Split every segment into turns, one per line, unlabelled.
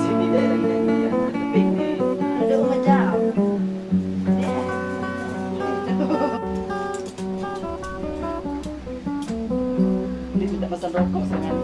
Sini daerah ini ya.
Udah umajau.
Ini tidak pesan rokok sangat.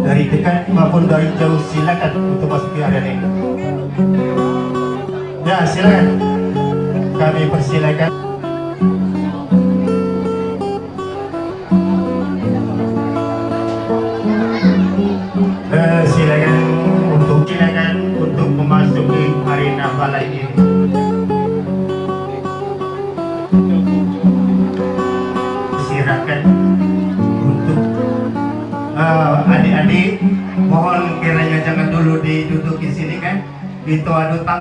Dari dekat maupun dari jauh silakan untuk masuk ke area ini. Ya, silakan. Kami persilakan. Silakan untuk memasuki arena balai ini. Silakan untuk adik-adik, mohon kiranya jangan dulu diduduki sini kan, itu adu tang.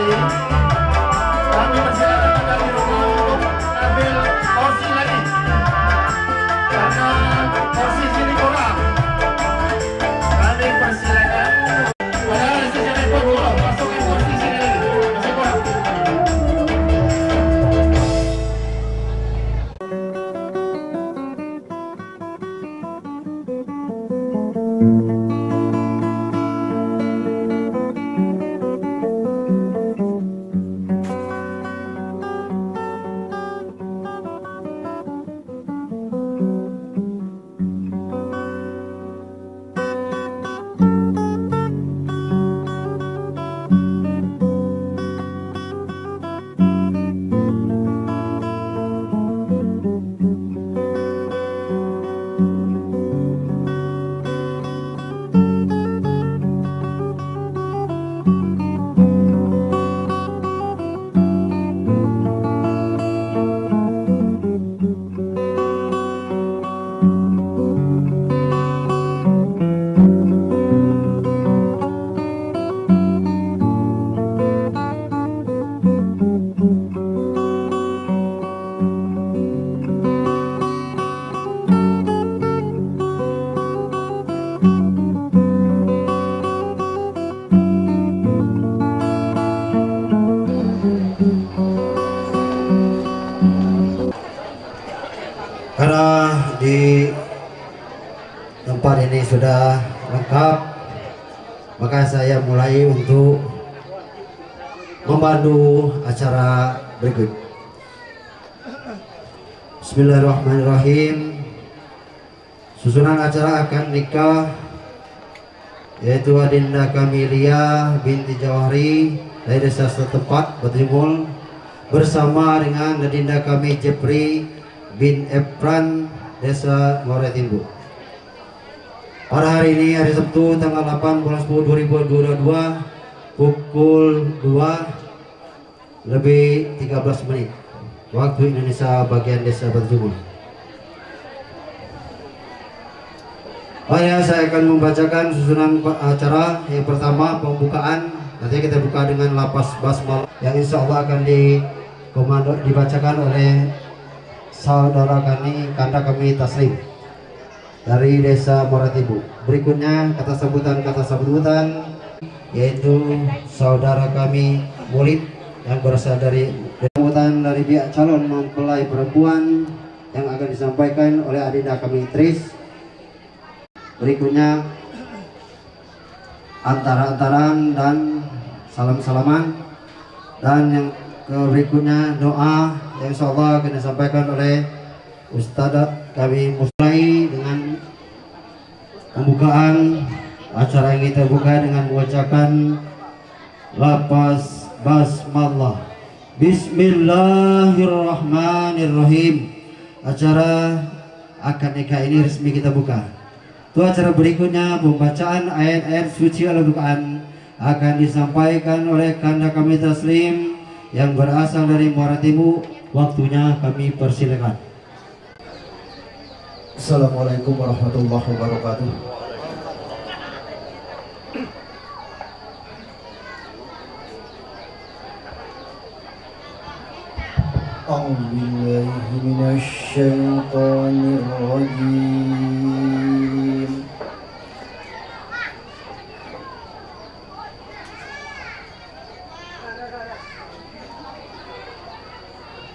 Kami persilakan dari rumah untuk ambil porsi lagi. Karena porsi sini kurang. Kami persilakan. Padahal secara kurang, masukkan porsi sini lagi. Masih kurang.
Karena di tempat ini sudah lengkap, maka saya mulai untuk memandu acara berikut. Bismillahirrahmanirrahim. Susunan acara akad nikah yaitu Adinda Kamilia binti Jawahri dari desa setempat Batimul bersama dengan Adinda kami Jepri bin Epran desa Muara Timbu. Pada hari ini hari Sabtu tanggal 8 bulan 10 2022 pukul 2 lebih 13 menit waktu Indonesia bagian desa Batimul. Saya akan membacakan susunan acara. Yang pertama pembukaan, nanti kita buka dengan lapas basmalah yang insya Allah akan dibacakan oleh saudara kanda kami Taslim dari desa Moratibu. Berikutnya kata sambutan yaitu saudara kami Mulid yang berasal dari sambutan dari pihak calon mempelai perempuan yang akan disampaikan oleh Adinda kami Tris. Berikutnya antara-antaran dan salam-salaman, dan yang berikutnya doa yang insyaallah akan disampaikan oleh Ustadzah kami. Mulai dengan pembukaan acara yang kita buka dengan mengucapkan lapas basmalah. Bismillahirrahmanirrahim. Acara akad nikah ini resmi kita buka. Itu acara berikutnya pembacaan ayat-ayat suci Al-Quran akan disampaikan oleh kanda kami Taslim yang berasal dari Muara Timur. Waktunya kami persilakan.
Assalamualaikum warahmatullahi wabarakatuh. A'udzubillahi minasyaitonir rajim.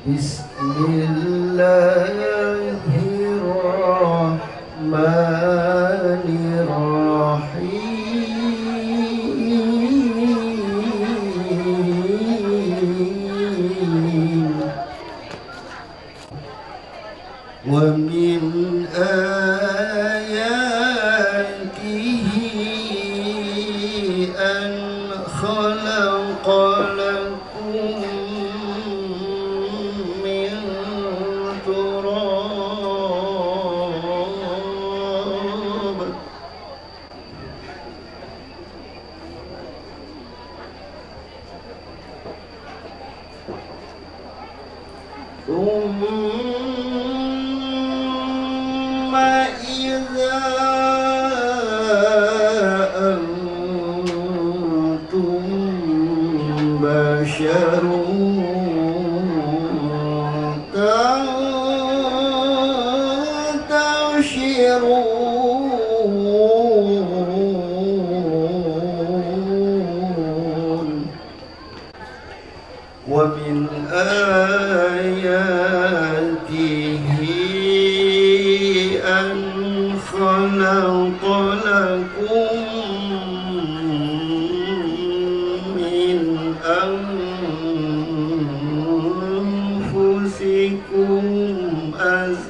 Bismillahirrahmanirrahim. Wa min ayatihi an khalaqa lakum min turab thumma idza antum تبشرون ومن آياته أن خلق لكم من أنفسكم أزواجا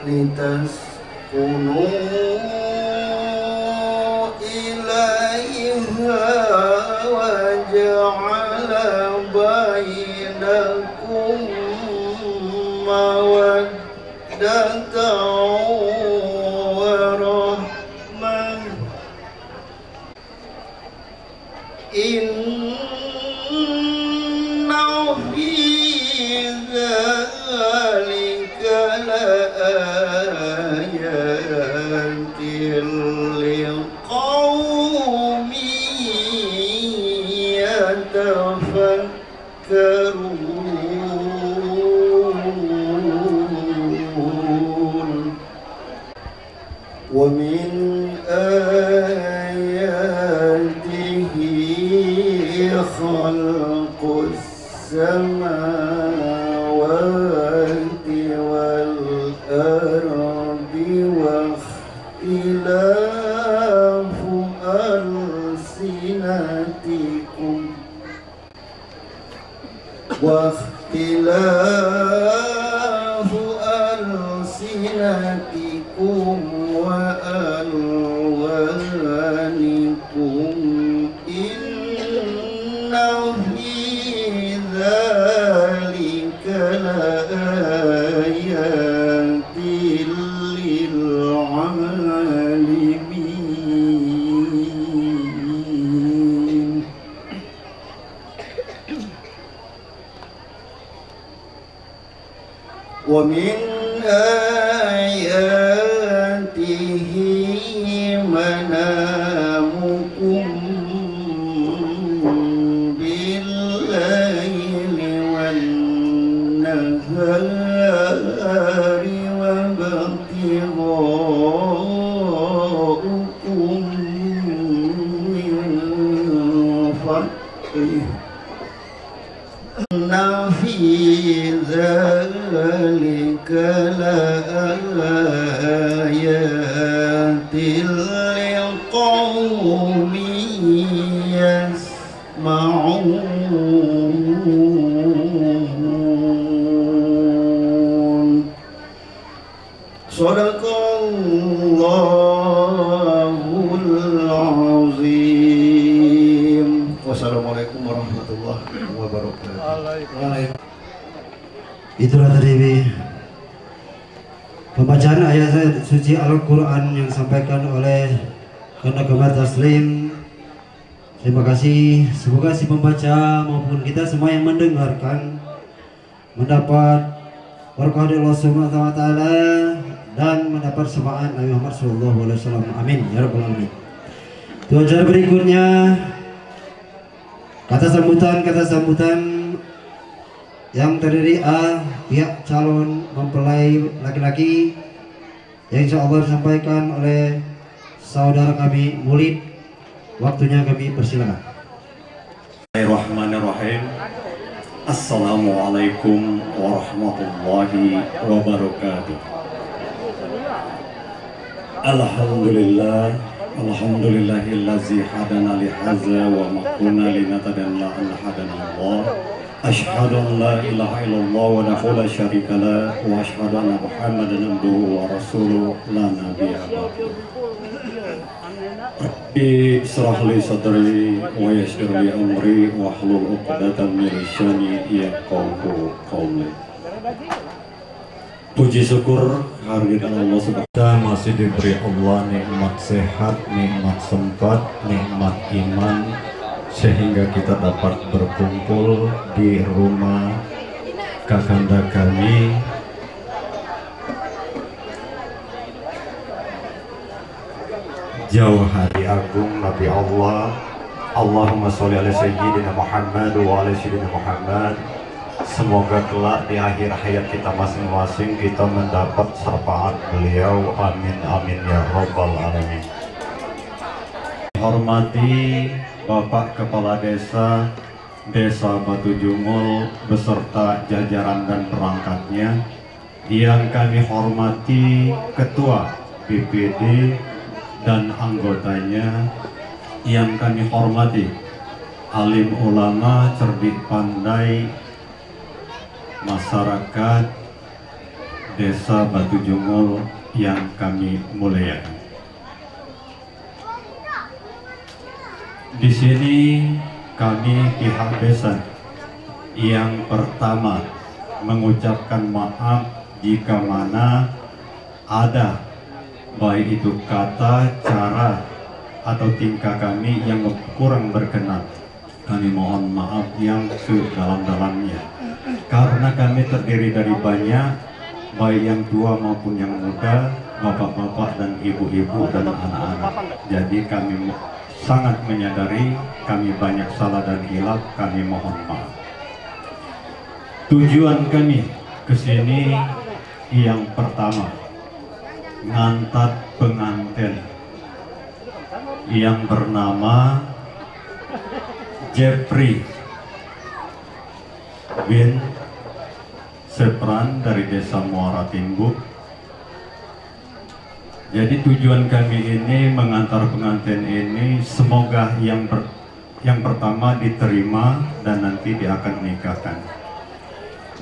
لتسكنوا إليها وجعل بينكم مودة ورحمة إن في ذلك لآيات لقوم يتفكرون ومن آياته خلق السماوات والأرض واختلاف ألسنتكم وألوانكم إن في ذلك لآيات للعالمين ومن آياته منامكم بالليل والنهار وابتغاؤكم من فضله إن في ذلك لآيات لقوم يسمعون صدق الله العظيم. Wassalamualaikum warahmatullahi wabarakatuh.
Itulah tadi pembacaan ayat suci Al-Quran yang disampaikan oleh Kanakamah Taslim. Terima kasih. Semoga si pembaca maupun kita semua yang mendengarkan mendapat berkah dari Allah Subhanahu wa taala dan mendapat syafaat Nabi Muhammad SAW. Amin ya rabbal alamin. Tujuan berikutnya kata sambutan yang terdiri A, pihak calon mempelai laki-laki yang insya Allah disampaikan oleh saudara kami Mulid. Waktunya kami persilakan.
Bismillahirrahmanirrahim. Assalamualaikum warahmatullahi wabarakatuh. Alhamdulillahillazi hadana li hadza wa ma kunna linahtadiya an hadana Allah. Asyhadu an la ilaha illallah wa la syarika lah wa asyhadu anna Muhammadan abduhu wa rasuluh la nabiyya ba'dahu. Rabbi israh li sadri wa yassir li amri wa hlul 'uqdatam min lisani yafqahu qawli. Puji syukur kehadirat Allah Subhanahu wa taala, masih diberi Allah nikmat sehat, nikmat sempat, nikmat iman, sehingga kita dapat berkumpul di rumah kakanda kami Jauhari Agung Nabi Allah. Allahumma sholli ala sayyidina Muhammad wa ala sayyidina Muhammad. Semoga kelak di akhir hayat kita masing-masing kita mendapat syafaat beliau. Amin amin ya rabbal alamin. Hormati Bapak Kepala Desa Batu Jungul beserta jajaran dan perangkatnya. Yang kami hormati Ketua BPD dan anggotanya. Yang kami hormati alim ulama, cerdik pandai, masyarakat Desa Batu Jungul yang kami muliakan. Di sini kami pihak desa yang pertama mengucapkan maaf jika mana ada baik itu kata, cara atau tingkah kami yang kurang berkenan. Kami mohon maaf yang sedalam-dalamnya. Karena kami terdiri dari banyak, baik yang tua maupun yang muda, bapak-bapak dan ibu-ibu dan anak-anak. Jadi kami sangat menyadari kami banyak salah dan hilaf, kami mohon maaf. Tujuan kami ke sini yang pertama, ngantat pengantin yang bernama Jeffrey bin Sepran dari Desa Muara Timbuk. Jadi tujuan kami ini mengantar pengantin ini semoga yang pertama diterima dan nanti dia akan nikahkan.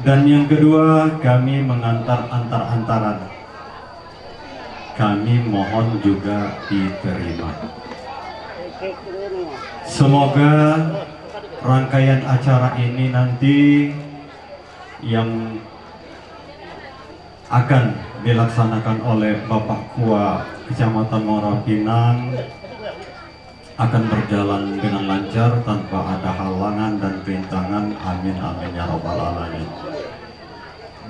Dan yang kedua kami mengantar antar-antaran. Kami mohon juga diterima. Semoga rangkaian acara ini nanti yang akan dilaksanakan oleh Bapak Kua Kecamatan Muara Pinang akan berjalan dengan lancar tanpa ada halangan dan rintangan. Amin amin ya rabbal alamin.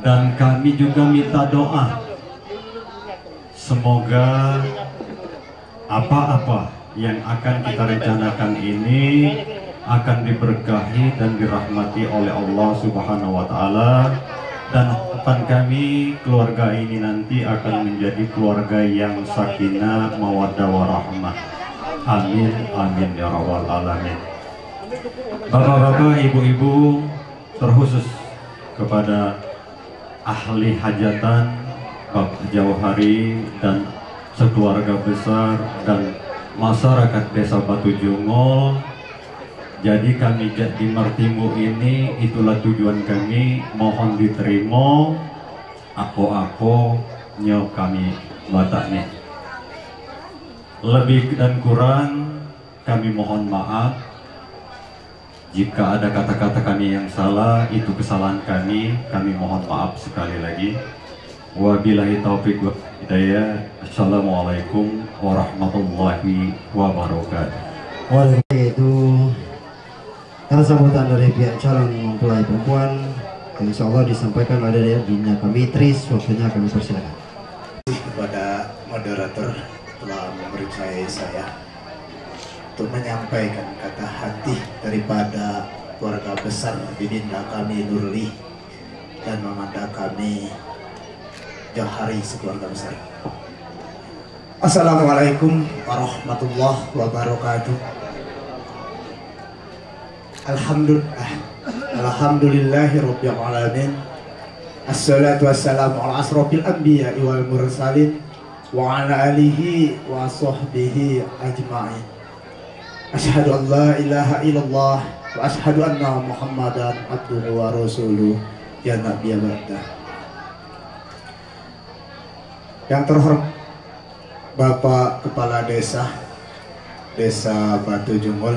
Dan kami juga minta doa semoga apa-apa yang akan kita rencanakan ini akan diberkahi dan dirahmati oleh Allah Subhanahu wa Ta'ala. Dan harapan kami keluarga ini nanti akan menjadi keluarga yang sakinah, mawaddah warahmah. Amin amin ya rabbal alamin. Bapak-bapak, ibu-ibu, terkhusus kepada ahli hajatan Bapak Jauhari dan sekeluarga besar dan masyarakat Desa Batu Jungul. Jadi kami di Martimu ini itulah tujuan kami, mohon diterima aku nyo kami bataknya. Lebih dan kurang kami mohon maaf jika ada kata-kata kami yang salah, itu kesalahan kami mohon maaf sekali lagi. Wabillahi taufiq wa hidayah. Assalamualaikum warahmatullahi wabarakatuh.
Itu karena sambutan dari pihak calon mempelai perempuan yang insya Allah disampaikan oleh Dina kami Tris. Waktunya kami persilakan.
Kepada moderator telah memerintahkan saya untuk menyampaikan kata hati daripada keluarga besar Bidinda kami Nurli dan Mamanda kami Jauhari sekeluarga besar. Assalamualaikum warahmatullahi wabarakatuh. Alhamdulillahirabbil alamin. Assalatu wassalamu ala asrofil anbiya wal mursalin wa ala alihi wa sahbihi ajma'in. Asyhadu an la ilaha illallah wa asyhadu anna Muhammadan abduhu wa rasuluh ya nabiyya ba'da. Yang terhormat Bapak Kepala Desa Batu Jungul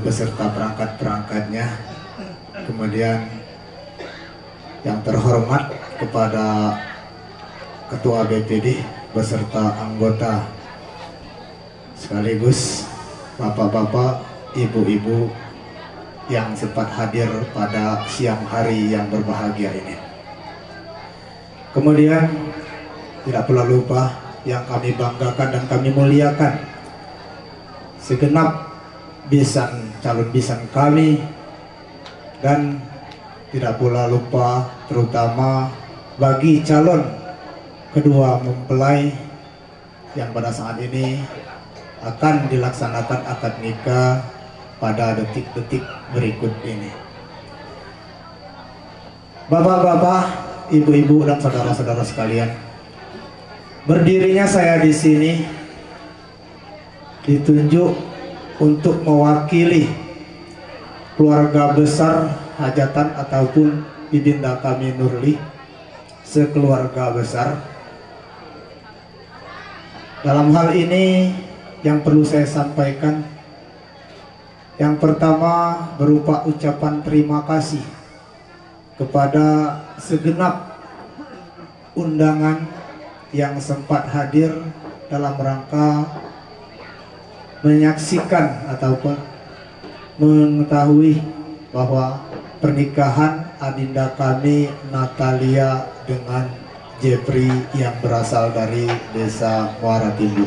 beserta perangkat-perangkatnya, kemudian yang terhormat kepada Ketua BPD beserta anggota, sekaligus bapak-bapak, ibu-ibu yang sempat hadir pada siang hari yang berbahagia ini. Kemudian tidak perlu lupa yang kami banggakan dan kami muliakan segenap calon bisan kami, dan tidak pula lupa terutama bagi calon kedua mempelai yang pada saat ini akan dilaksanakan akad nikah pada detik-detik berikut ini. Bapak-bapak, ibu-ibu dan saudara-saudara sekalian, berdirinya saya di sini ditunjuk untuk mewakili keluarga besar hajatan ataupun ibinda kami Nurli sekeluarga besar. Dalam hal ini yang perlu saya sampaikan, yang pertama berupa ucapan terima kasih kepada segenap undangan yang sempat hadir dalam rangka menyaksikan ataupun mengetahui bahwa pernikahan adinda kami Natalia dengan Jeffrey yang berasal dari desa Muara Timbu.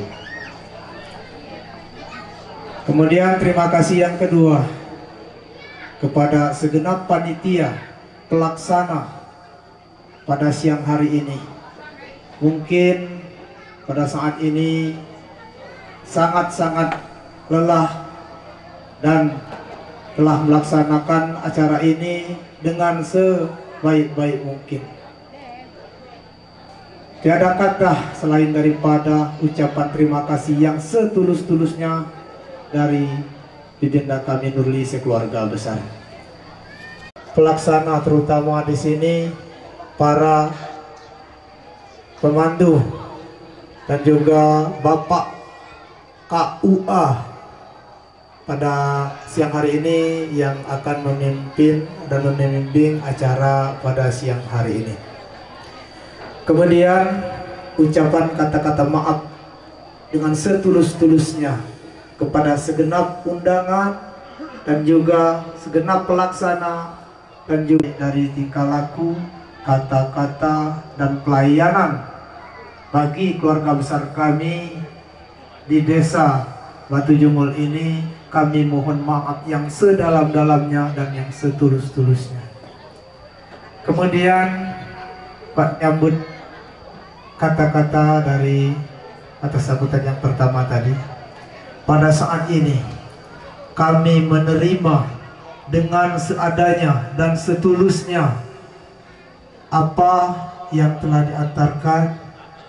Kemudian terima kasih yang kedua kepada segenap panitia pelaksana pada siang hari ini. Mungkin pada saat ini sangat-sangat lelah dan telah melaksanakan acara ini dengan sebaik-baik mungkin. Tiada kata selain daripada ucapan terima kasih yang setulus-tulusnya dari ibinda kami Nurli sekeluarga besar. Pelaksana terutama di sini para pemandu dan juga Bapak KUA pada siang hari ini yang akan memimpin dan membimbing acara pada siang hari ini. Kemudian ucapan kata-kata maaf dengan setulus-tulusnya kepada segenap undangan dan juga segenap pelaksana dan juga dari tingkah laku, kata-kata dan pelayanan bagi keluarga besar kami di desa Batu Jumul ini. Kami mohon maaf yang sedalam-dalamnya dan yang setulus-tulusnya. Kemudian Pak nyambut kata-kata dari atas sambutan yang pertama tadi. Pada saat ini kami menerima dengan seadanya dan setulusnya apa yang telah diantarkan,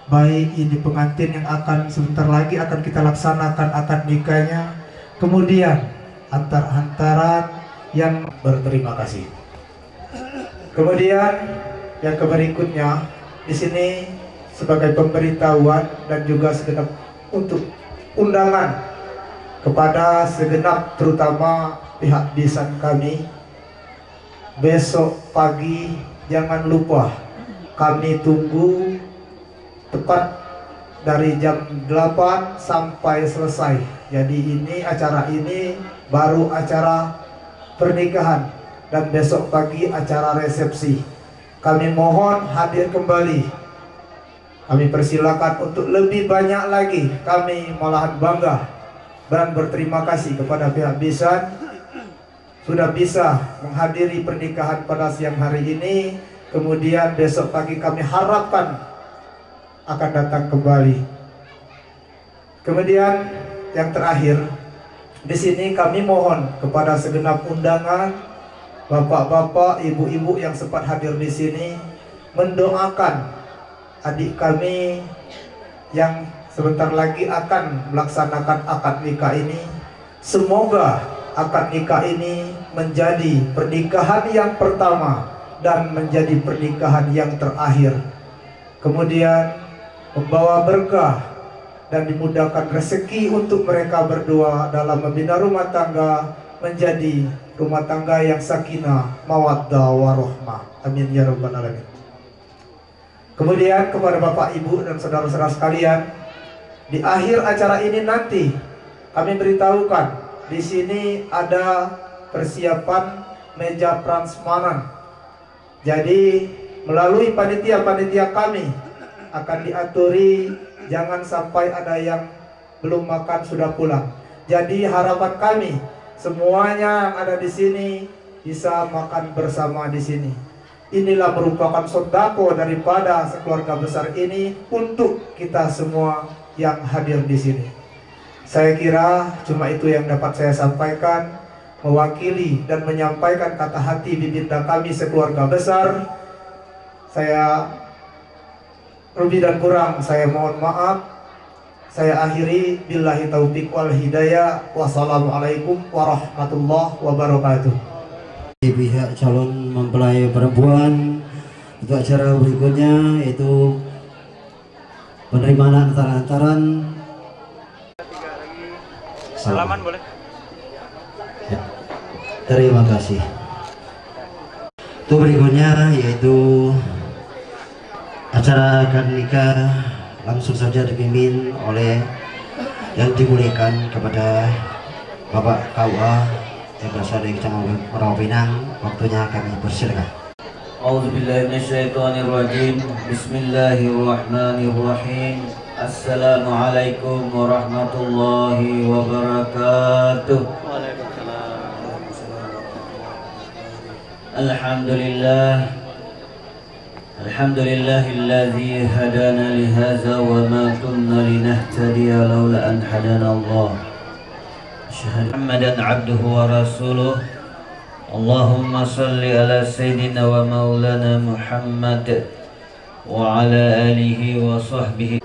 baik ini pengantin yang akan sebentar lagi akan kita laksanakan akad nikahnya, kemudian antar-antaran yang berterima kasih. Kemudian yang berikutnya di sini sebagai pemberitahuan dan juga segenap untuk undangan kepada segenap terutama pihak bisan kami, besok pagi jangan lupa kami tunggu tepat dari jam 8 sampai selesai. Jadi ini acara ini baru acara pernikahan dan besok pagi acara resepsi. Kami mohon hadir kembali. Kami persilakan untuk lebih banyak lagi. Kami malahan bangga dan berterima kasih kepada pihak bisan sudah bisa menghadiri pernikahan pada siang hari ini. Kemudian besok pagi kami harapkan akan datang kembali. Kemudian yang terakhir di sini kami mohon kepada segenap undangan, bapak-bapak, ibu-ibu yang sempat hadir di sini, mendoakan adik kami yang sebentar lagi akan melaksanakan akad nikah ini. Semoga akad nikah ini menjadi pernikahan yang pertama dan menjadi pernikahan yang terakhir. Kemudian membawa berkah dan dimudahkan rezeki untuk mereka berdua dalam membina rumah tangga menjadi rumah tangga yang sakinah, mawaddah, warahmah. Amin ya rabbal alamin. Kemudian kepada Bapak, Ibu dan saudara-saudara sekalian, di akhir acara ini nanti kami beritahukan di sini ada persiapan meja prasmanan. Jadi melalui panitia-panitia kami akan diaturi jangan sampai ada yang belum makan sudah pulang. Jadi harapan kami semuanya yang ada di sini bisa makan bersama di sini. Inilah merupakan sedekah daripada sekeluarga besar ini untuk kita semua yang hadir di sini. Saya kira cuma itu yang dapat saya sampaikan, mewakili dan menyampaikan kata hati bibinda kami sekeluarga besar. Saya lebih dan kurang saya mohon maaf. Saya akhiri, billahi taufiq wal hidayah. Wassalamualaikum warahmatullahi wabarakatuh.
Di pihak calon mempelai perempuan untuk acara berikutnya yaitu penerimaan antar-antaran.
Salaman boleh?
Ya. Terima kasih. Untuk berikutnya yaitu acara akad nikah langsung saja dipimpin oleh yang dimuliakan kepada Bapak KUA yang berasal dari Kecamatan Merawa Pinang. Waktunya kami persilakan.
A'udzubillahi minasyaitonirrajim. Bismillahirrahmanirrahim. Assalamualaikum warahmatullahi wabarakatuh. Alhamdulillahilladzi hadana lihadza wa ma kunna linahtadiya laula an hadana Allah. Asyhadu Muhammadan abduhu wa rasuluh. Allahumma salli ala sayyidina wa maulana Muhammad wa ala alihi wa sahbihi.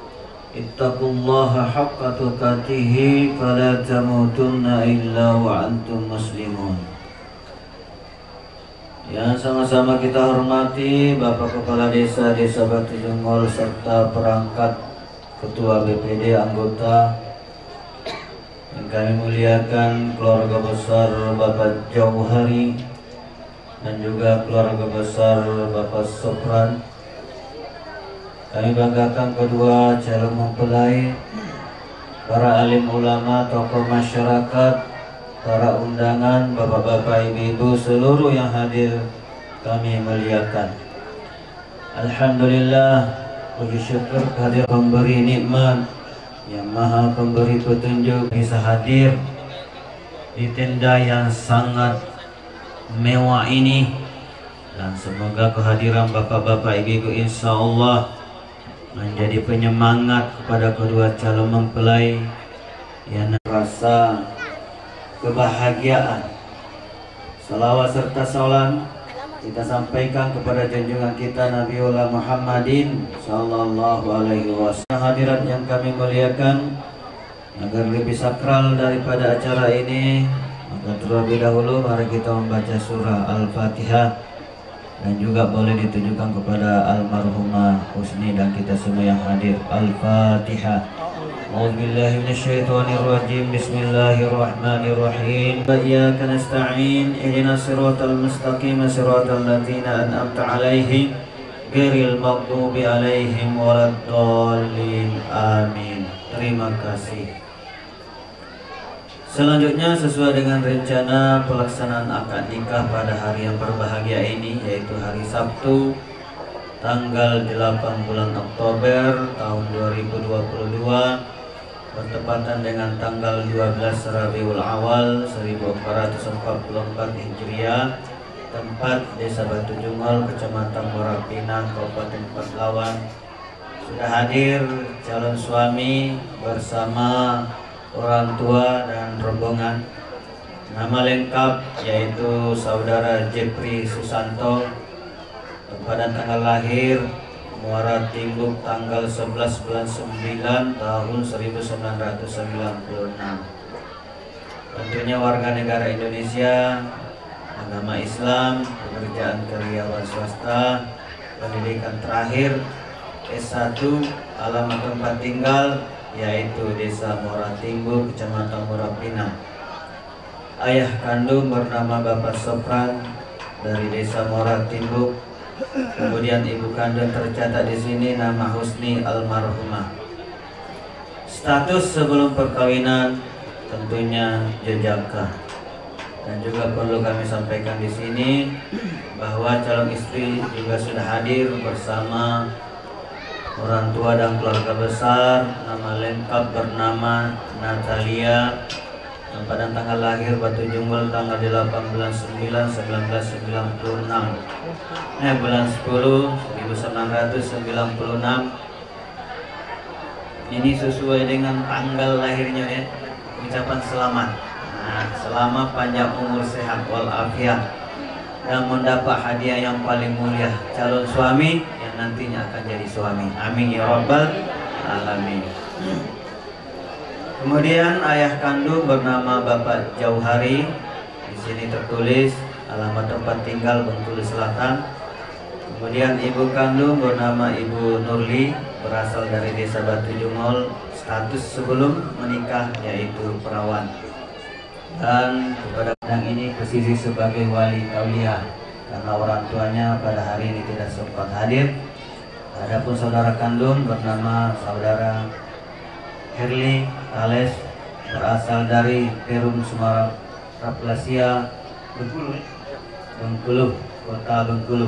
Ittaqullaha haqqa tuqatih fala tamutunna illa wa antum muslimun. Yang sama-sama kita hormati Bapak Kepala Desa Batu Jongol serta perangkat Ketua BPD anggota, yang kami muliakan keluarga besar Bapak Jauhari dan juga keluarga besar Bapak Sopran. Kami banggakan kedua calon mempelai, para alim ulama, tokoh masyarakat, para undangan, bapak-bapak, ibu-ibu, seluruh yang hadir kami muliakan. Alhamdulillah, puji syukur kehadiran pemberi nikmat yang maha pemberi petunjuk bisa hadir di tenda yang sangat mewah ini, dan semoga kehadiran bapak-bapak, ibu-ibu insya Allah menjadi penyemangat kepada kedua calon mempelai yang merasa kebahagiaan. Salawat serta salam kita sampaikan kepada junjungan kita Nabiullah Muhammadin sallallahu alaihi wasallam. Hadirat yang kami muliakan, agar lebih sakral daripada acara ini, maka terlebih dahulu mari kita membaca surah Al-Fatihah, dan juga boleh ditujukan kepada almarhumah Husni dan kita semua yang hadir. Al-Fatihah. A'udzubillahi minasyaitonirrajim. Bismillahirrahmanirrahim. Wa iyyaka nasta'in. Ihdinas siratal mustaqim, siratal ladzina an'amta 'alaihim ghairil maghdubi 'alaihim waladdallin. Amin. Terima kasih. Selanjutnya sesuai dengan rencana pelaksanaan akad nikah pada hari yang berbahagia ini, yaitu hari Sabtu tanggal 8 bulan Oktober tahun 2022 bertepatan dengan tanggal 12 Rabiul Awal 1444 Hijriah, tempat Desa Batu Jongol, Kecamatan Muara Pinang, Kabupaten Pahlawan. Sudah hadir calon suami bersama orang tua dan rombongan. Nama lengkap yaitu Saudara Jepri Susanto, tempat dan tanggal lahir Muara Timbuk tanggal 11 bulan 9 tahun 1996. Tentunya warga negara Indonesia, agama Islam, pekerjaan karyawan swasta, pendidikan terakhir S1, alamat tempat tinggal yaitu Desa Muara Timbuk, Kecamatan Muara Pinang. Ayah kandung bernama Bapak Sopran dari Desa Muara Timbuk. Kemudian ibu kandung tercatat di sini nama Husni almarhumah. Status sebelum perkawinan tentunya jejaka. Dan juga perlu kami sampaikan di sini bahwa calon istri juga sudah hadir bersama orang tua dan keluarga besar. Nama lengkap bernama Natalia, pada tanggal lahir Batu Junggul tanggal 18/9/1996, bulan 10 1996. Ini sesuai dengan tanggal lahirnya ya. Ucapan selamat. Nah, selama panjang umur, sehat walafiat, dan mendapat hadiah yang paling mulia, calon suami yang nantinya akan jadi suami. Amin ya rabbal alamin. Kemudian ayah kandung bernama Bapak Jauhari. Di sini tertulis alamat tempat tinggal Bengkulu Selatan. Kemudian ibu kandung bernama Ibu Nurli, berasal dari desa Batu Jungol. Status sebelum menikah yaitu perawan. Dan kepada yang ini posisi sebagai wali aulia karena orang tuanya pada hari ini tidak sempat hadir. Adapun saudara kandung bernama saudara Herli Tales, berasal dari Perum Sumatera Plasia, Bengkulu, kota Bengkulu.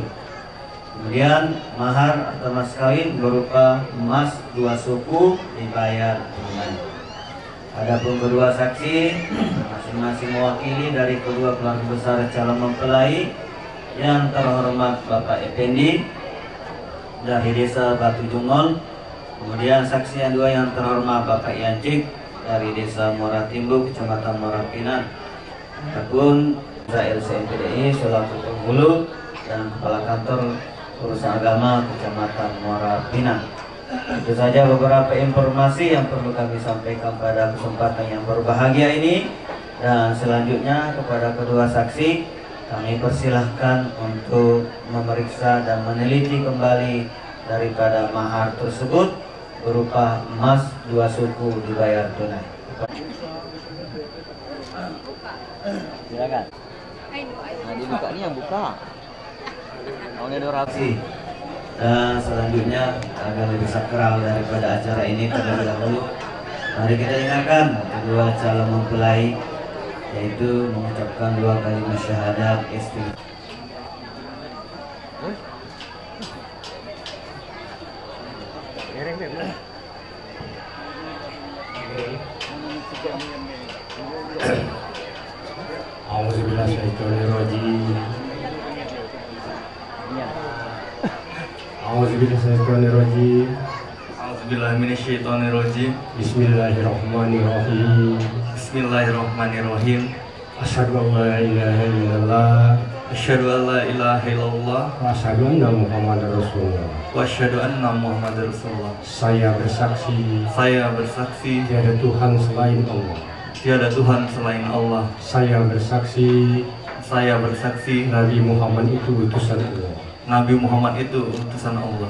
Kemudian mahar atau mas kawin berupa emas 2 suku dibayar tunai. Adapun kedua saksi masing-masing mewakili dari kedua keluarga besar calon mempelai. Yang terhormat Bapak Effendi dari desa Batu Jungol. Kemudian saksi yang dua yang terhormat Bapak Yancik dari desa Muara Timbu, Kecamatan Muara Pinang. Adapun Israel CNPDI selaku penghulu dan kepala kantor urusan agama Kecamatan Muara Pinang. Itu saja beberapa informasi yang perlu kami sampaikan pada kesempatan yang berbahagia ini. Dan selanjutnya kepada kedua saksi kami persilahkan untuk memeriksa dan meneliti kembali daripada mahar tersebut berupa emas 2 suku dibayar tunai.
Silakan. Nah, dibuka ini yang buka. Mau ada rapi.
Dan selanjutnya agar lebih sakral daripada acara ini terlebih dahulu, mari kita dengarkan kedua calon mempelai, yaitu mengucapkan 2 kalimat syahadat istighfar.
Auzubillahiminasyaitonirrajim.
Auzubillahiminasyaitonirrajim.
Bismillahirrahmanirrahim.
Bismillahirrahmanirrahim.
Asyhadu an la ilaha illallah
Asyhadu an la ilaha illallah
wa asyhadu anna Muhammadar Rasulullah.
wa asyhadu anna Muhammadar Rasulullah.
Saya bersaksi
Saya bersaksi
tiada Tuhan selain Allah.
tiada Tuhan selain Allah.
Saya bersaksi
Saya bersaksi
Nabi Muhammad itu utusan Allah.
Nabi Muhammad itu utusan Allah.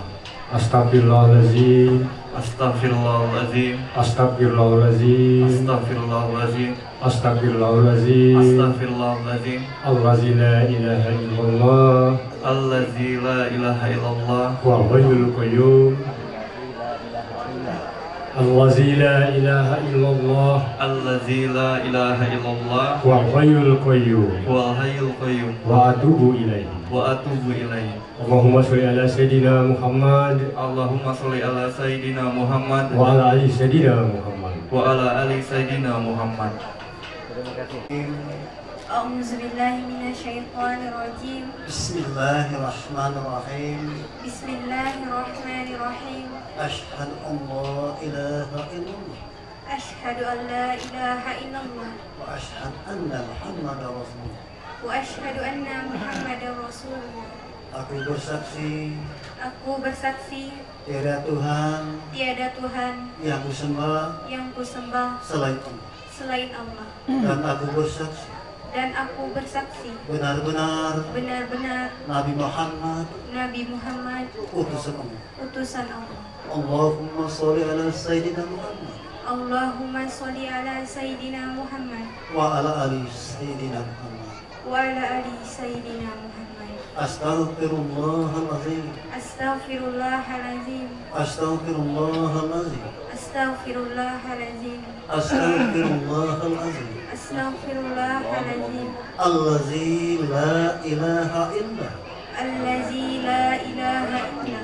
Astagfirullahaladzim.
Astaghfirullahaladzim.
Astagfirullahaladzim.
Astaghfirullahaladzim.
Astagfirullahaladzim.
Astaghfirullahaladzim.
Allazi la ilaha illallah
Allazi la ilaha illallah
wa hayyul qayyum. Allazi la ilaha illallah
Allazi la ilaha illallah
wa hayyul qayyum.
wal hayyul qayyum
Wa atubu ilaihi.
wa atubu ilaihi.
Allahumma sholli ala sayyidina Muhammad
Allahumma sholli ala sayyidina Muhammad
wa ala ali sayyidina Muhammad.
wa ala ali sayyidina Muhammad.
A'udzubillahi minasyaitonirrajim.
Bismillahirrahmanirrahim.
Bismillahirrahmanirrahim.
Asyhadu an la ilaha illallah
Asyhadu an la ilaha illallah
wa asyhadu anna Muhammadar Rasulullah.
wa asyhadu anna Muhammadar Rasulullah.
Aku bersaksi
Aku bersaksi
tiada Tuhan
tiada Tuhan
yang kusembah
yang kusembah
selain Allah.
selain Allah,
Dan aku bersaksi
dan aku bersaksi
benar-benar
benar-benar
Nabi Muhammad
Nabi Muhammad
utusan Allah.
utusan Allah.
Allahumma sholli ala sayyidina Muhammad
Allahumma sholli ala sayyidina Muhammad
wa ala ali sayyidina Muhammad.
wa ala ali sayyidina Muhammad.
Astaghfirullahalazim.
Astaghfirullahalazim.
Astaghfirullahalazim.
Astaghfirullahalazim.
Astaghfirullahalazim.
Astaghfirullahalazim.
Allazi la ilaha illa
Allazi la ilaha illa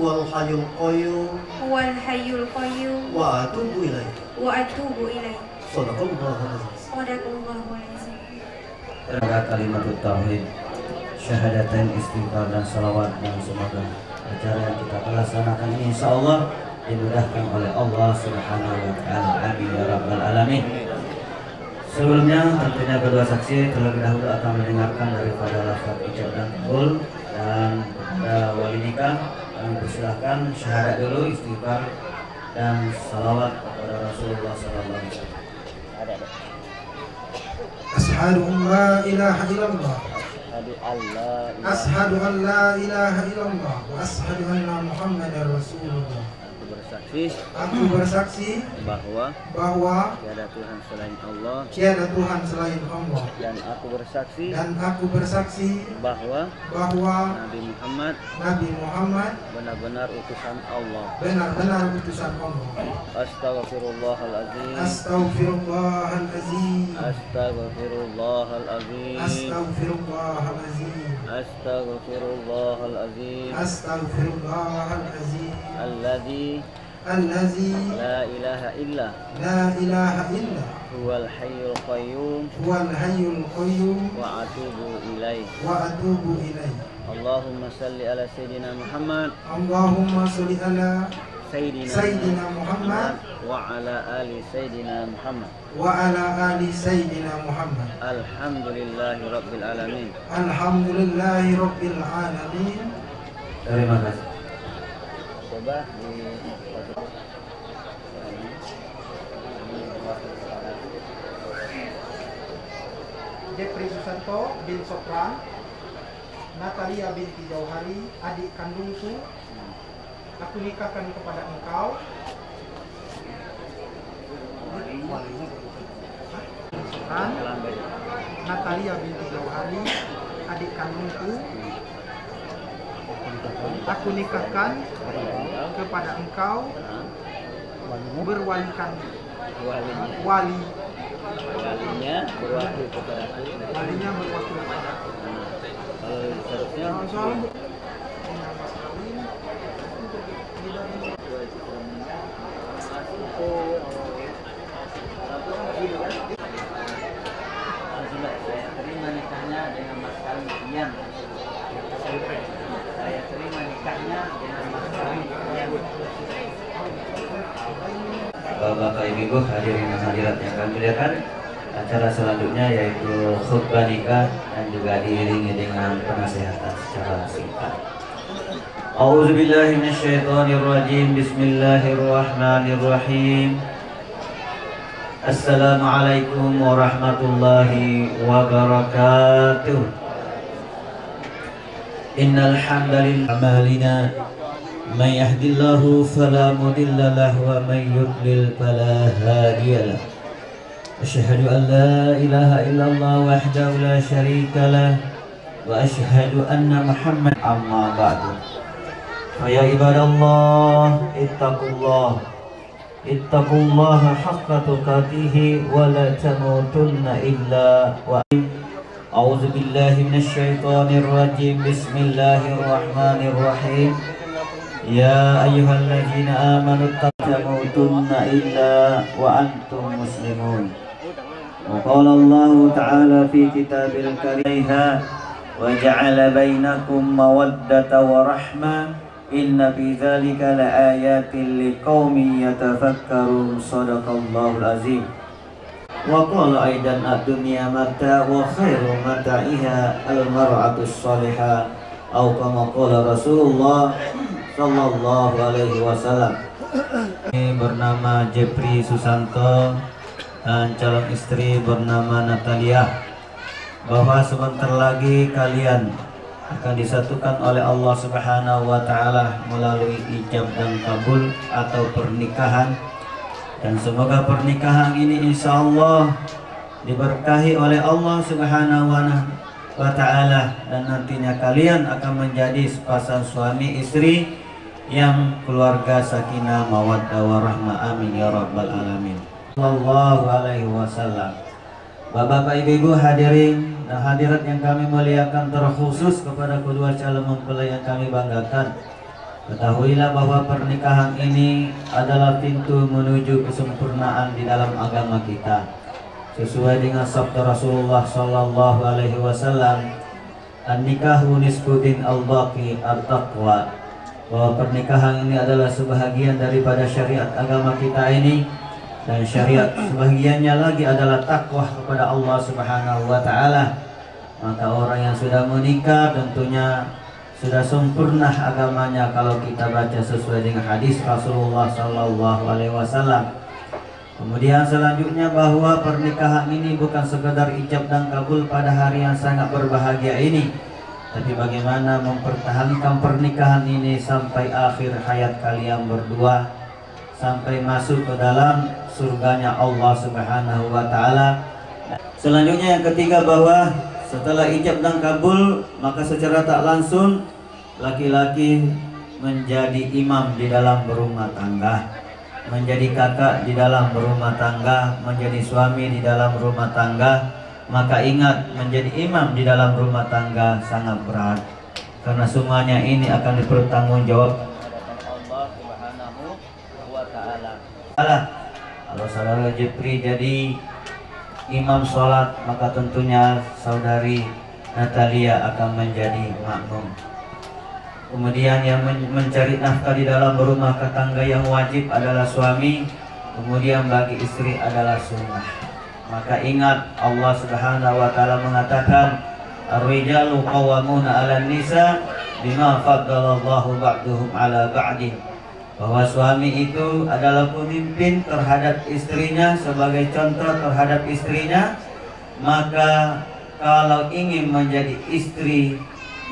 huwal hayyul qayyum
huwal hayyul qayyum
wa atubu ilaih.
Shadaqallahul azim.
Terima kalimat tauhid, syahadatain, istighfar dan salawat, dan semoga acara yang kita laksanakan ini insyaallah dimudahkan oleh Allah Subhanahu wa taala. Amin ya rabbal alamin. Sebelumnya tentunya kedua saksi terlebih dahulu akan mendengarkan daripada lafaz ijab dan qabul, dan kepada wali nikah kami persilahkan syahadat dulu, istighfar dan salawat kepada Rasulullah sallallahu alaihi wasallam.
Ashhadu an la ilaha illallah. Ashhadu an la ilaha illallah wa ashhadu anna Muhammadar Rasulullah. Aku bersaksi bahwa
tiada Tuhan selain Allah,
dan aku bersaksi
bahwa
Nabi Muhammad
benar-benar utusan Allah.
Astagfirullahalazim. Allazi la ilaha illa huwal hayyul qayyum wa atubu ilaih. Allahumma salli ala sayyidina Muhammad Sayyidina Muhammad wa ala ali Sayyidina Muhammad. Alhamdulillahi rabbil alamin.
Terima kasih.
Coba di
Jeffrey Susanto bin Sopran, Natalia binti Jauhari, adik kandungku. Aku nikahkan kepada engkau. Natalia binti Jauhari, adik kandungku. Aku nikahkan kepada engkau, berwalikan
walinya berwakil kepadaku. Seharusnya saya terima nikahnya dengan mas kawin sekian. Saya terima nikahnya dengan mas kawin sekian.
Bapak Ibu hadirin dan hadirat yang kami muliakan, acara selanjutnya yaitu khutbah nikah dan juga diiringi dengan penasihatan secara singkat. A'udzubillahi minasyaitonirrajim. Bismillahirrahmanirrahim. Assalamualaikum warahmatullahi wabarakatuh. Innal hamdalillah amalina man yahdillahu fala mudilla lahu wa man yudlil fala hadiya lahu. Asyhadu an la ilaha illallah wahdahu la syarika lah wa asyhadu anna Muhammad amma ba'du. Ya ibadallah, ittaqullaha haqqa tuqatih wa la tamutunna illa wa a'udzu billahi minasy syaithanir rajim. Bismillahirrahmanirrahim. Ya ayyuhalladzina amanu tamutunna illa wa antum muslimun. Wa qala Allah ta'ala fi kitabil karim wa ja'ala bainakum mawaddatan wa rahmah. Inna fi dzalika laayatin liqaumin yatafakkarun. Shadaqallahul azim. Wa qala aidan ad-dunya mata wa khairu mata'iha al-mar'atus salihah, atau kama qala Rasulullah sallallahu alaihi wasallam. Bernama Jeffrey Susanto dan calon istri bernama Natalia, bahwa sebentar lagi kalian akan disatukan oleh Allah Subhanahu wa taala melalui ijab dan kabul atau pernikahan, dan semoga pernikahan ini insyaallah diberkahi oleh Allah Subhanahu wa taala, dan nantinya kalian akan menjadi sepasang suami istri yang keluarga sakinah mawaddah warahmah. Amin ya rabbal alamin. Sallallahu alaihi wasallam. Bapak Ibu hadirin dan hadirat yang kami muliakan, terkhusus kepada kedua calon mempelai yang kami banggakan, Ketahuilah bahwa pernikahan ini adalah pintu menuju kesempurnaan di dalam agama kita. Sesuai dengan sabda Rasulullah sallallahu alaihi wasallam, "An-nikahu nisfu din al-baqi at-taqwa." Bahwa pernikahan ini adalah sebahagian daripada syariat agama kita ini, dan syariat sebahagiannya lagi adalah takwa kepada Allah Subhanahu wa taala. Maka orang yang sudah menikah tentunya sudah sempurna agamanya kalau kita baca sesuai dengan hadis Rasulullah sallallahu alaihi wasallam. Kemudian selanjutnya bahwa pernikahan ini bukan sekadar ijab dan kabul pada hari yang sangat berbahagia ini, tapi bagaimana mempertahankan pernikahan ini sampai akhir hayat kalian berdua, sampai masuk ke dalam surganya Allah Subhanahu wa taala. Selanjutnya yang ketiga bahwa setelah ijab dan kabul, maka secara tak langsung laki-laki menjadi imam di dalam berumah tangga, menjadi kakak di dalam berumah tangga, menjadi suami di dalam rumah tangga. Maka ingat, menjadi imam di dalam rumah tangga sangat berat, karena semuanya ini akan dipertanggungjawabkan Allah Subhanahu wa taala. Kalau saudara Jepri jadi imam sholat, maka tentunya saudari Natalia akan menjadi makmum. Kemudian yang mencari nafkah di dalam rumah tangga yang wajib adalah suami, kemudian bagi istri adalah sunnah. Maka ingat, Allah Subhanahu wa taala mengatakan, "Ar-rijalu qawwamuna 'alan nisa bima faddalallahu ba'duhum 'ala ba'din." Bahwa suami itu adalah pemimpin terhadap istrinya, sebagai contoh terhadap istrinya. Maka kalau ingin menjadi istri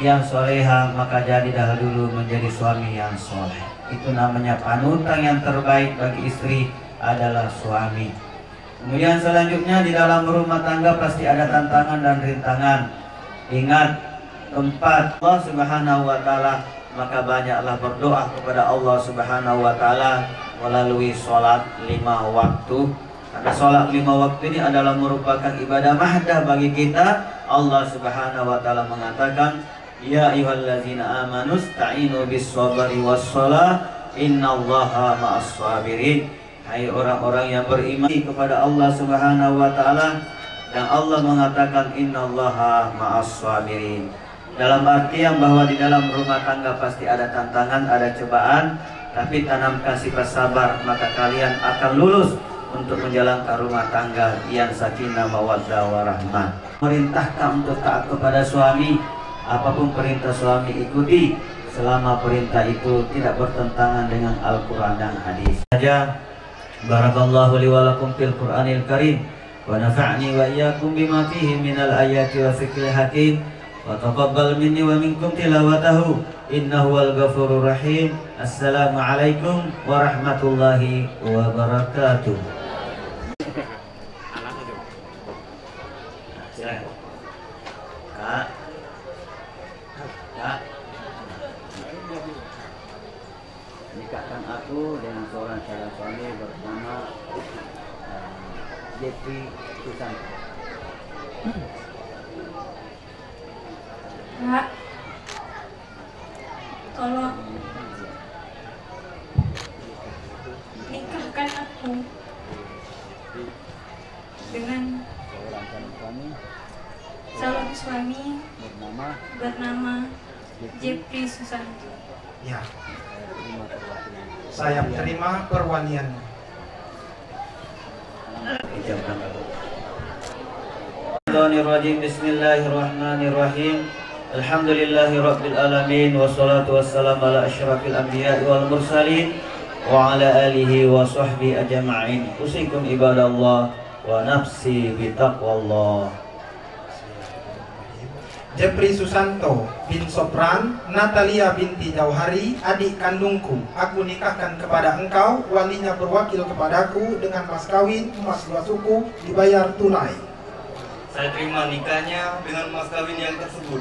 yang soleha, maka jadilah dulu menjadi suami yang soleh. Itu namanya panutan yang terbaik bagi istri adalah suami. Kemudian selanjutnya di dalam rumah tangga pasti ada tantangan dan rintangan. Ingat, keempat, Allah Subhanahu wa taala, maka banyaklah berdoa kepada Allah Subhanahu wa taala melalui sholat 5 waktu. Karena sholat 5 waktu ini adalah merupakan ibadah mahdah bagi kita. Allah Subhanahu wa taala mengatakan, "Ya ayyuhallazina amanu ista'inu bis-shabri was-shalah innallaha ma'as-sabirin." Hai orang-orang yang beriman kepada Allah Subhanahu wa taala, dan Allah mengatakan innallaha ma'as-sabirin. Dalam artian bahwa di dalam rumah tangga pasti ada tantangan, ada cobaan, tapi tanamkan sifat sabar, maka kalian akan lulus untuk menjalankan rumah tangga yang sakinah mawaddah warahmah. Merintahkan untuk taat kepada suami, apapun perintah suami ikuti selama perintah itu tidak bertentangan dengan Al-Qur'an dan hadis. Saja. Barakallahu li wa lakum fil Qur'anil Karim wa nafa'ni wa iyyakum bima fihi minal ayati wa dzikril hakim wa taqabbal minni wa minkum tilawatahu innahu wal ghafurur rahim. Assalamualaikum warahmatullahi wabarakatuh. Kak, nikahkan aku dengan seorang calon suami bernama Jepri Susanto.
Kak, tolong nikahkan aku dengan calon suami bernama Jepri Susanto.
Ya, saya terima perwaliannya.
Bismillahirrahmanirrahim. Alhamdulillahirabbil alamin wassalatu wassalamu ala asyrafil anbiya'i wal mursalin wa ala alihi wa sahbihi ajma'in. Usikum ibadallah wa nafsi bitaqwallah.
Jepri Susanto bin Sopran, Natalia binti Jauhari, adik kandungku. Aku nikahkan kepada engkau, walinya berwakil kepadaku dengan mas kawin, emas 2 suku, dibayar tunai.
Saya terima nikahnya dengan mas kawin yang tersebut.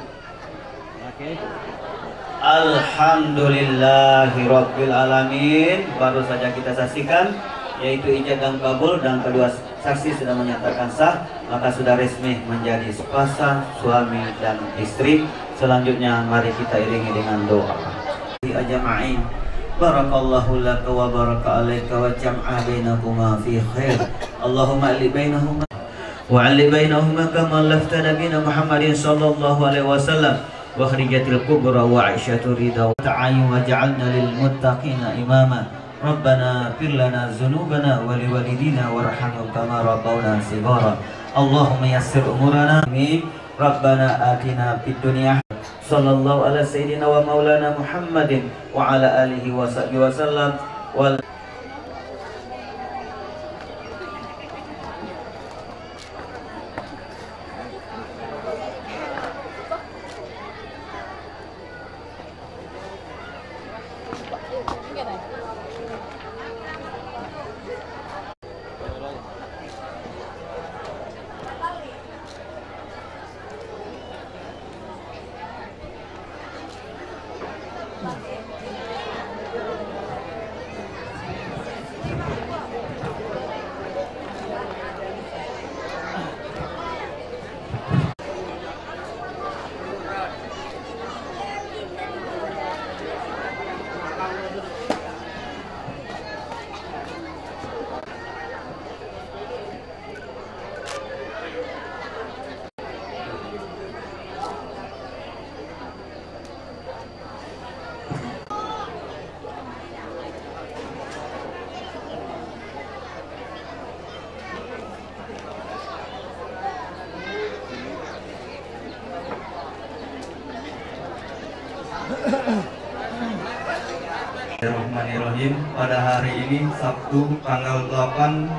Alhamdulillahirabbil alamin. Baru saja kita saksikan yaitu ijab dan kabul, dan kedua saksi sudah menyatakan sah, maka sudah resmi menjadi sepasang suami dan istri. Selanjutnya mari kita iringi dengan doa. ajma'in. Barakallahu laka wa baraka alaika wa jam'a bainakuma fi khair. Allahumma alli bainahuma wa alli bainahuma kama lafta nabiyina Muhammadin sallallahu alaihi wasallam wa kharijatil kubra wa aisyatur ridha wa ta'ayyun wa ja'alna lil muttaqina imama. Rabbana fir lana dzunubana wa liwalidina warhamhum kama rabbawna shighara. Allahumma yassir umurana. Amin. Rabbana atina fid dunya sallallahu ala sayyidina wa maulana Muhammadin wa ala alihi wa sahbihi wasallam wal
Bismillahirrahmanirrahim. Pada hari ini Sabtu tanggal 8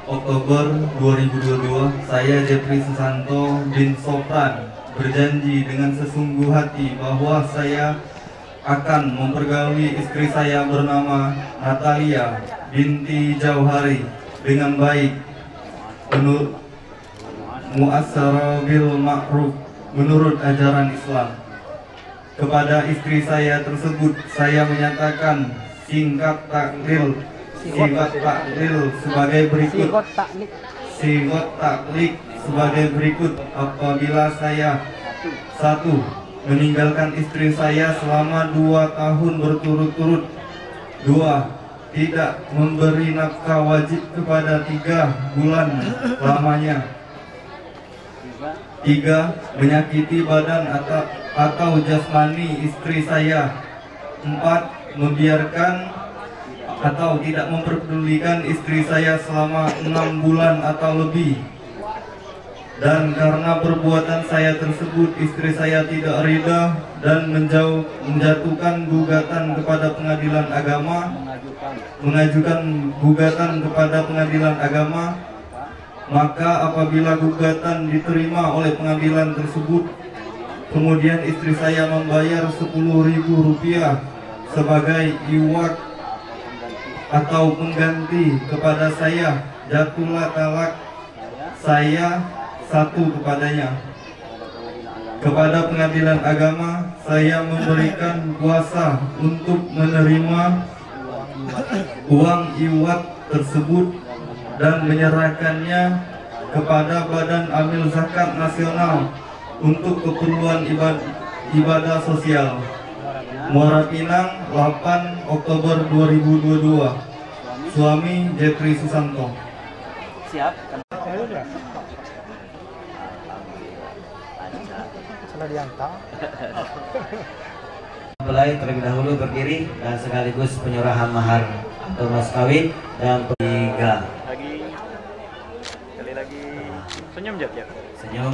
Oktober 2022, saya Jeffrey Susanto bin Sopran berjanji dengan sesungguh hati bahwa saya akan mempergauli istri saya bernama Natalia binti Jauhari dengan baik menurut mu'asyarah bil ma'ruf menurut ajaran Islam. Kepada istri saya tersebut saya menyatakan singkat taklil sebagai berikut. Singkat taklik sebagai berikut. Apabila saya 1. Meninggalkan istri saya selama 2 tahun berturut-turut. 2. Tidak memberi nafkah wajib kepada 3 bulan lamanya. 3. Menyakiti badan atau jasmani istri saya. 4. Membiarkan atau tidak memperdulikan istri saya selama 6 bulan atau lebih. Dan karena perbuatan saya tersebut istri saya tidak ridha dan menjatuhkan gugatan kepada pengadilan agama, mengajukan gugatan kepada pengadilan agama, maka apabila gugatan diterima oleh pengadilan tersebut, kemudian istri saya membayar Rp10.000 sebagai iwak atau pengganti kepada saya, jatuhlah talak saya 1 kepadanya. Kepada pengadilan agama saya memberikan kuasa untuk menerima uang iwak tersebut dan menyerahkannya kepada Badan Amil Zakat Nasional untuk keperluan ibadah sosial. Muara Pinang, 8 Oktober 2022. Suami Jeffrey Susanto.
Siap.
Mempelai terlebih dahulu berdiri dan sekaligus penyerahan mahar atau mas kawin dan 3.
Sekali lagi. Senyum Jep.
Senyum.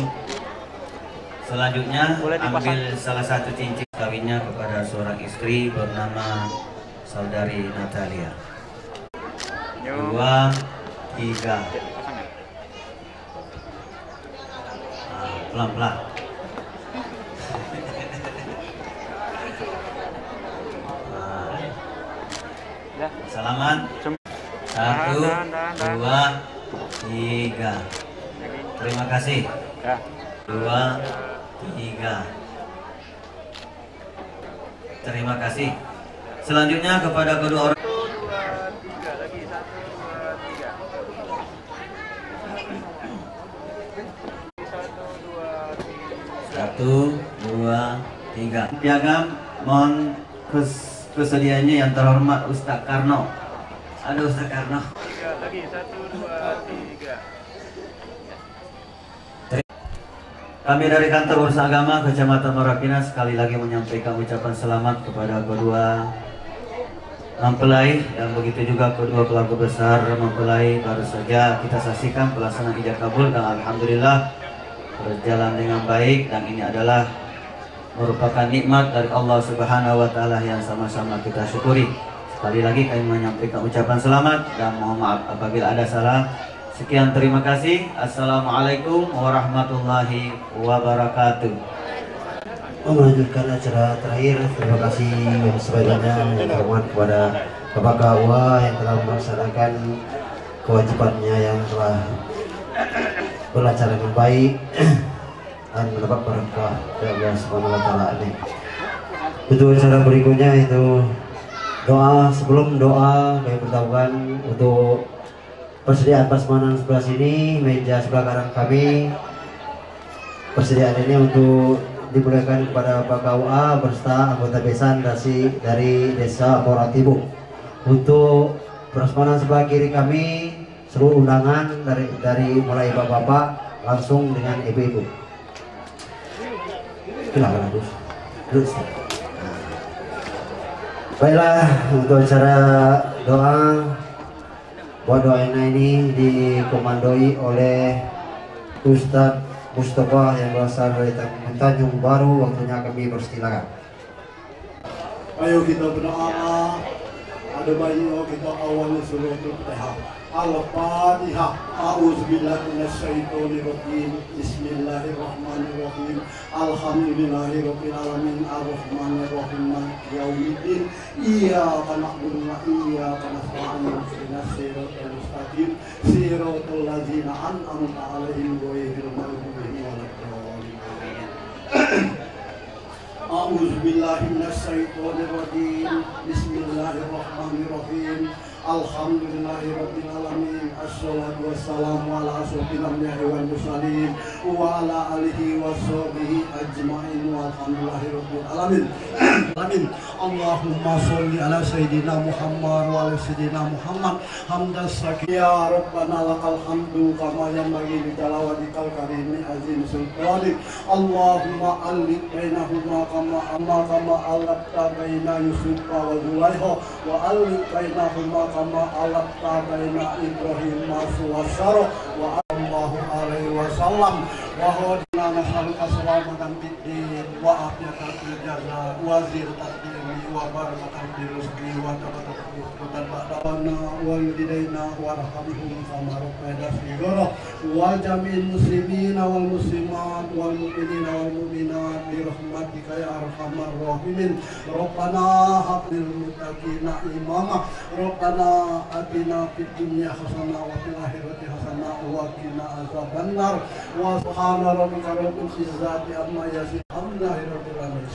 Selanjutnya ambil salah satu cincin kawinnya kepada seorang istri bernama saudari Natalia. 2, 3. Pelan-pelan. Salaman. 1, 2, 3. Terima kasih. 2, 3. Terima kasih. Selanjutnya kepada kedua orang. 1, 2, 3. Piagam mohon kesediaannya yang terhormat Ustaz Karno. Aduh Ustaz Karno.
Lagi 1, 2, 3.
Kami dari Kantor Urusan Agama Kecamatan Marapina sekali lagi menyampaikan ucapan selamat kepada kedua mempelai dan begitu juga kedua pelaku besar mempelai. Baru saja kita saksikan pelaksanaan ijab kabul dan alhamdulillah berjalan dengan baik, dan ini adalah merupakan nikmat dari Allah Subhanahu wa taala yang sama-sama kita syukuri. Sekali lagi kami menyampaikan ucapan selamat dan mohon maaf apabila ada salah. Sekian, terima kasih. Assalamualaikum warahmatullahi wabarakatuh.
Melanjutkan acara terakhir, terima kasih yang sebanyak-banyaknya yang terhormat kepada Bapak KUA yang telah melaksanakan kewajibannya yang telah berlacar dengan baik dan mendapat berkah dari Allah Subhanahu wa taala ini. Untuk acara berikutnya itu doa. Sebelum doa kami beritahukan untuk persediaan prasmanan sebelah sini, meja sebelah kanan kami, persediaan ini untuk diberikan kepada Pak KUA beserta anggota besan dari Desa Moratibu. Untuk prasmanan sebelah kiri kami, seluruh undangan dari mulai bapak-bapak langsung dengan ibu-ibu. Silakan Gus. Baiklah, untuk acara doa, buat doanya ini dikomandoi oleh Ustadz Mustafa yang berasal dari Tanjung Baru. Waktunya kami persilakan.
Ayo kita berdoa. Ada bayi kita awal suratul Fatihah. Al-Fatihah. A'udzubillahi minasyaitonirrajim. Bismillahirrahmanirrahim. Alhamdulillahirabbil alamin arrahmanirrahim maliki yaumiddin. Iyyaka na'budu wa iyyaka nasta'in. Ihdinas siratal mustaqim. Siratal ladzina an'amta 'alaihim ghairil maghdubi 'alaihim. A'udzubillahi minasyaitonirrajim. Bismillahirrahmanirrahim. Alhamdulillahirabbil alamin. Assalatu wassalamu ala asyrofil anbiya'i wal mursalin wa ala alihi washabihi ajmain walhamdulillahirabbil alamin. Amin. Allahumma sholli ala sayyidina Muhammad wa ala sayyidina Muhammad hamdan sakiyya. Ya Rabbana lakal hamdu kama yanbaghi li jalalatikal karimi azim sultanik. Allahumma alif bainahuma kama alafta baina Yusuf wa Zulaiha wa alif bainahuma kama alafta baina Ibrahim wa Sara wa sallallahu alaihi wasallam wa hadina nasalluka salamatan fid din wa afiyatan fil jasad wa ziratan wa barakatan fil rizqi wa taqabbal ba'dana wa yudidaina warhamhum kama rabbayana shighara wa jami'il muslimina wal muslimat wal mu'minina wal mu'minat bi rahmatika ya arhamar rahimin. Rabbana hab lil muttaqina imama. Rabbana atina fid dunya hasanah wa fil akhirati hasanah wa qina azabannar. Wa subhana rabbika rabbil izzati amma yasifun. Alhamdulillahirabbil alamin.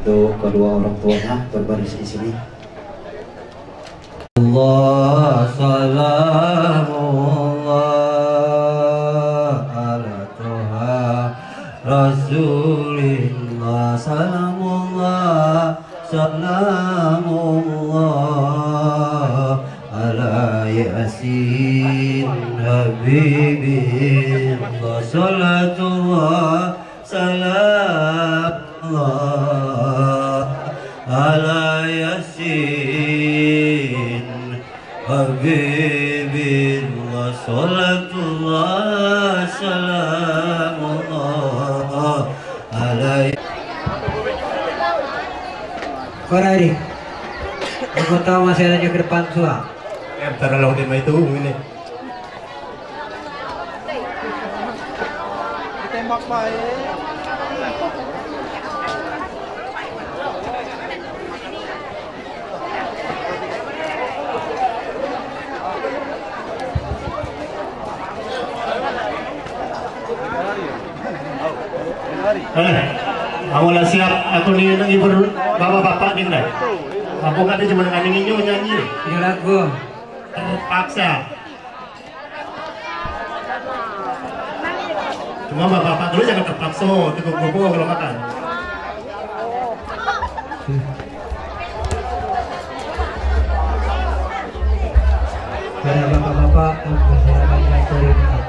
Untuk kedua orang tuanya berbaris di sini.
Allah salamullah ala Tuha Rasulillah salamullah salamullah ala Yasin Habibillah salatullah salamullah ala Yasin Habibillah salatullah salamullah ala
Korari, aku tahu masih ada ke depan suah.
Antara laut dan itu ini. Tembak baik.
Awalnya siap atau nih nang ibu bapak-bapak nih nih. Aku kata cuma dengan nyanyi nyanyi.
Ini lagu.
Terpaksa. Cuma bapak-bapak dulu jangan terpaksa. Cukup kalau makan.
Para bapak-bapak persilakan dari dekat.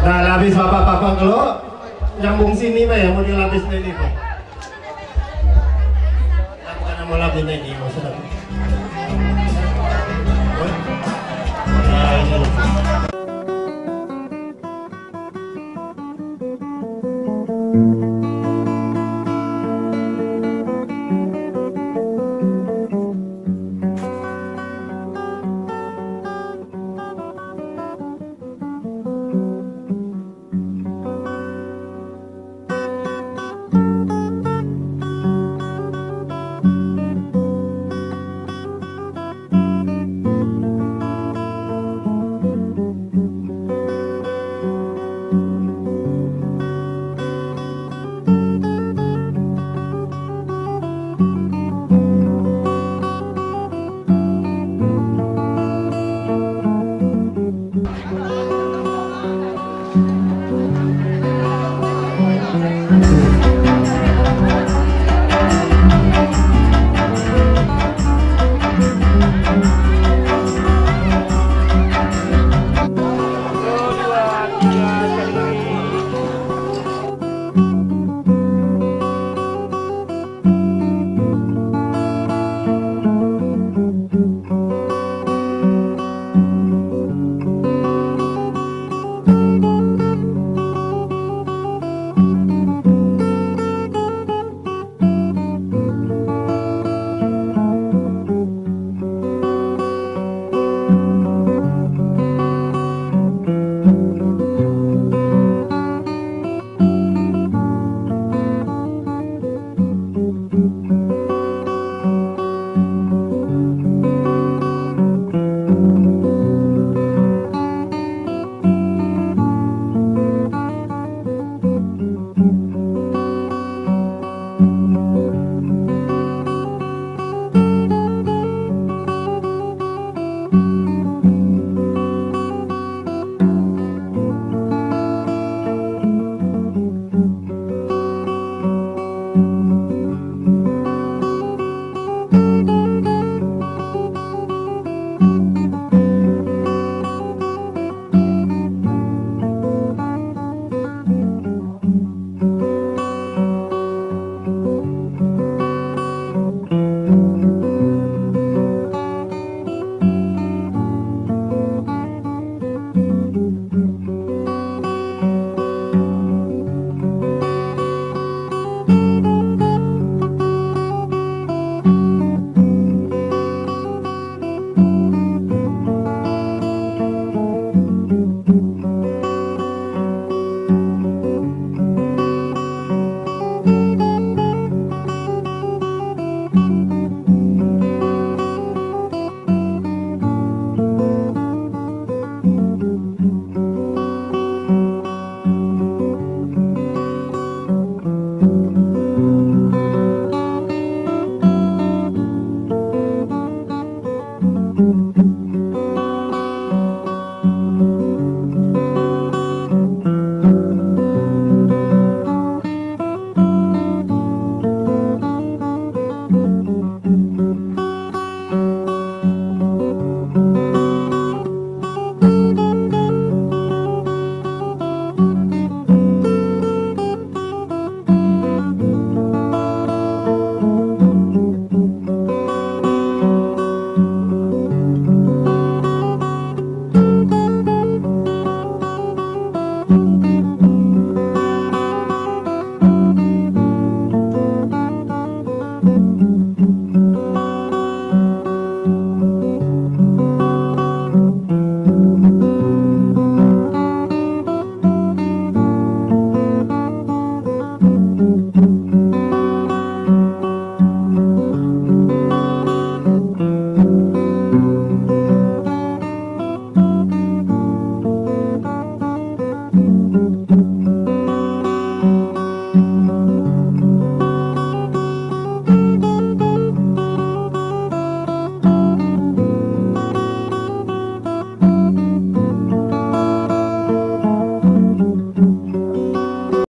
Nah, habis bapak-bapak kalau nyambung sini Pak ya, mau dilapis ini Pak. Karena mau lapis ini maksudnya. Nah, ini.